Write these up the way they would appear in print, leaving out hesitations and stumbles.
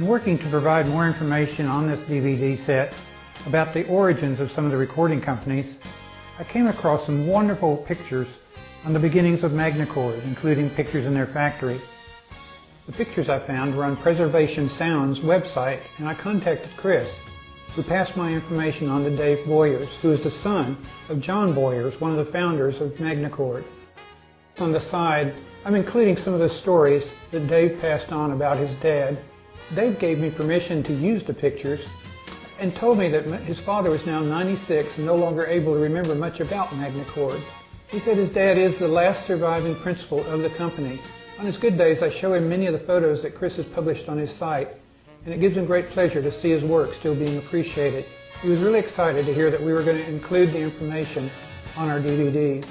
In working to provide more information on this DVD set about the origins of some of the recording companies, I came across some wonderful pictures on the beginnings of Magnecord, including pictures in their factory. The pictures I found were on Preservation Sound's website, and I contacted Chris, who passed my information on to Dave Boyers, who is the son of John Boyers, one of the founders of Magnecord. On the side, I'm including some of the stories that Dave passed on about his dad. Dave gave me permission to use the pictures and told me that his father was now 96 and no longer able to remember much about Magnecord. He said his dad is the last surviving principal of the company. On his good days, I show him many of the photos that Chris has published on his site, and it gives him great pleasure to see his work still being appreciated. He was really excited to hear that we were going to include the information on our DVDs.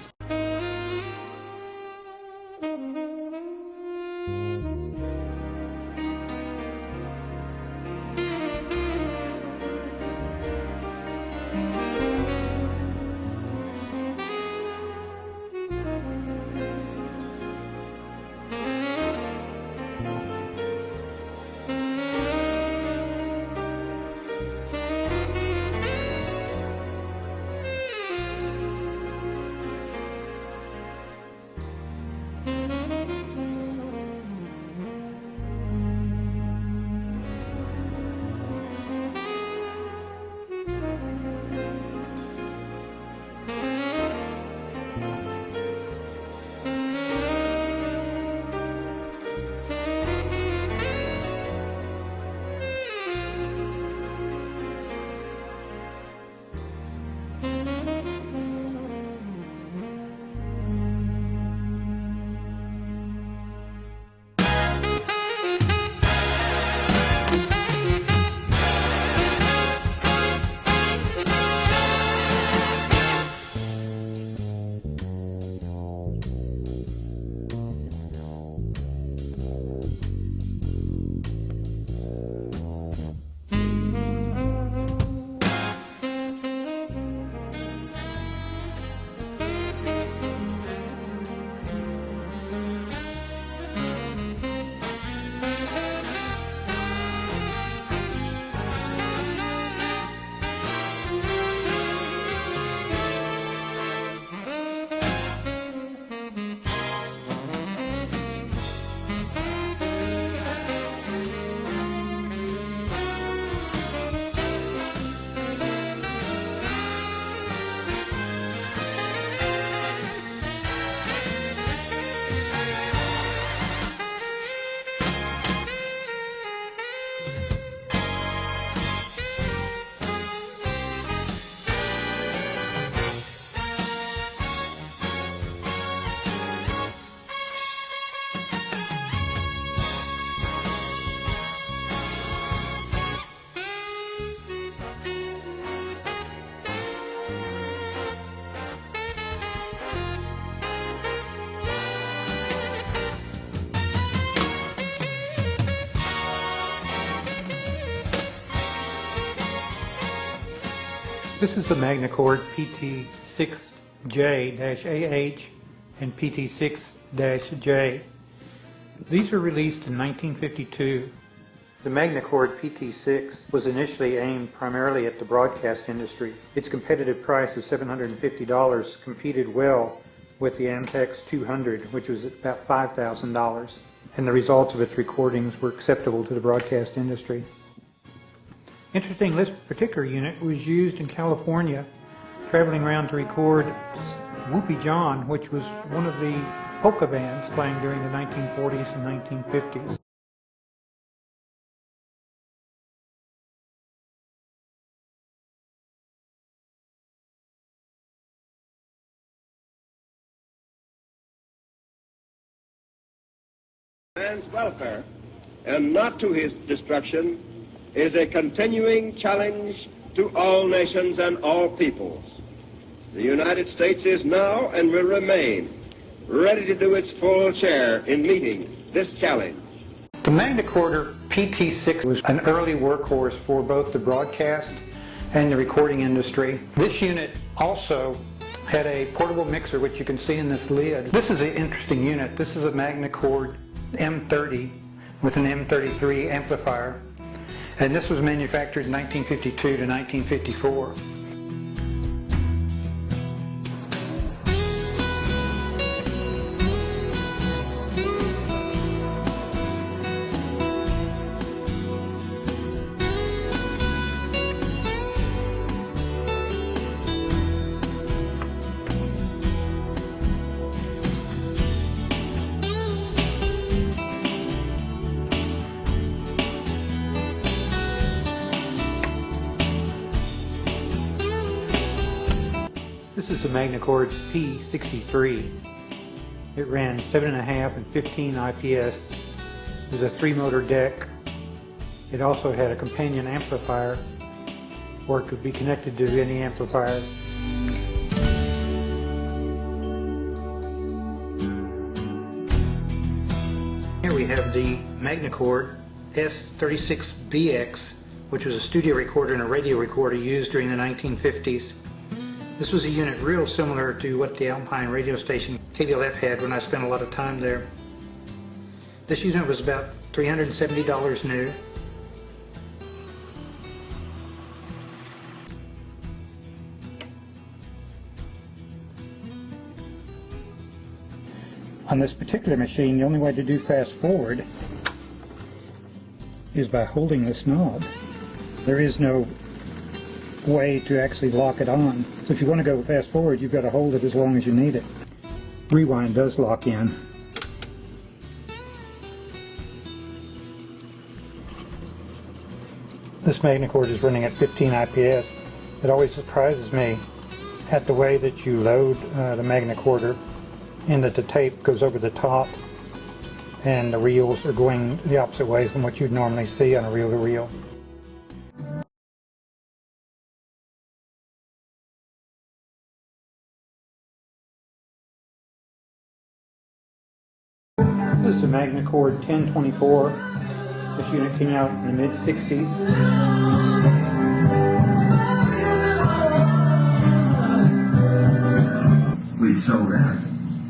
This is the Magnecord PT6J-AH and PT6-J. These were released in 1952. The Magnecord PT6 was initially aimed primarily at the broadcast industry. Its competitive price of $750 competed well with the Ampex 200, which was about $5,000, and the results of its recordings were acceptable to the broadcast industry. Interesting, this particular unit was used in California, traveling around to record Whoopie John, which was one of the polka bands playing during the 1940s and 1950s. Man's welfare, and not to his destruction, is a continuing challenge to all nations and all peoples. The United States is now and will remain ready to do its full share in meeting this challenge. The Magnecord PT6 was an early workhorse for both the broadcast and the recording industry. This unit also had a portable mixer, which you can see in this lid. This is an interesting unit. This is a Magnecord M30 with an M33 amplifier, and this was manufactured in 1952 to 1954. This is the Magnecord P63. It ran 7.5 and 15 IPS. It was a 3-motor deck. It also had a companion amplifier, or it could be connected to any amplifier. Here we have the Magnecord S36BX, which was a studio recorder and a radio recorder used during the 1950s. This was a unit real similar to what the Alpine radio station KBLF had when I spent a lot of time there. This unit was about $370 new. On this particular machine, the only way to do fast forward is by holding this knob. There is no way to actually lock it on. So if you want to go fast forward, you've got to hold it as long as you need it. Rewind does lock in. This Magnecord is running at 15 IPS. It always surprises me at the way that you load the Magnecorder, and that the tape goes over the top and the reels are going the opposite way from what you'd normally see on a reel-to-reel. This is a Magnecord 1024. This unit came out in the mid-60s. We'd sold out.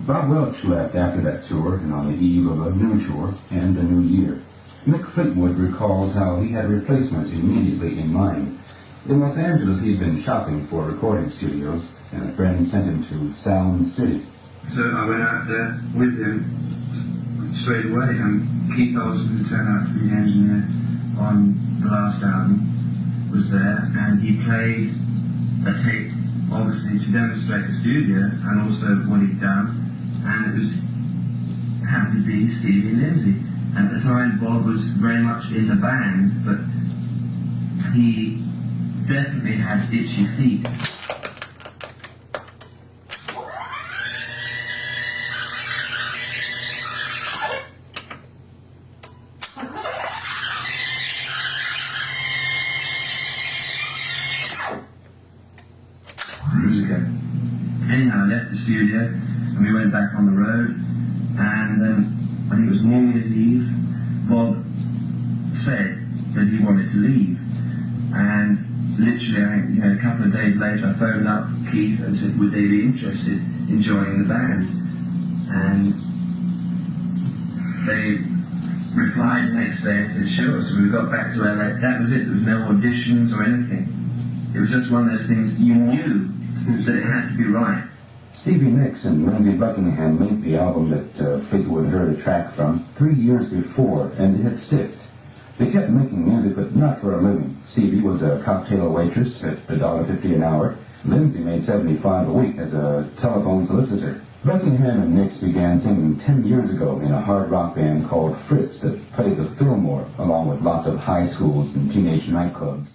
Bob Welch left after that tour and on the eve of a new tour and a new year. Mick Fleetwood recalls how he had replacements immediately in mind. In Los Angeles, he'd been shopping for recording studios, and a friend sent him to Sound City. So I went out there with him straight away, and Keith Olsen, who turned out to be the engineer on the last album, was there, and he played a tape, obviously, to demonstrate the studio and also what he'd done, and it was happened to be Stevie and Lindsay. And at the time, Bob was very much in the band, but he definitely had itchy feet. Anyhow, I left the studio and we went back on the road, and I think it was New Year's Eve, Bob said that he wanted to leave, and literally literally, a couple of days later, I phoned up Keith and said, would they be interested in joining the band? And they replied the next day and said, sure. So we got back to LA. That was it. There was no auditions or anything. It was just one of those things you knew that it had to be right. Stevie Nicks and Lindsey Buckingham made the album that Fleetwood heard a track from 3 years before, and it had stiffed. They kept making music, but not for a living. Stevie was a cocktail waitress at $1.50 an hour. Lindsey made $75 a week as a telephone solicitor. Buckingham and Nicks began singing 10 years ago in a hard rock band called Fritz that played the Fillmore, along with lots of high schools and teenage nightclubs.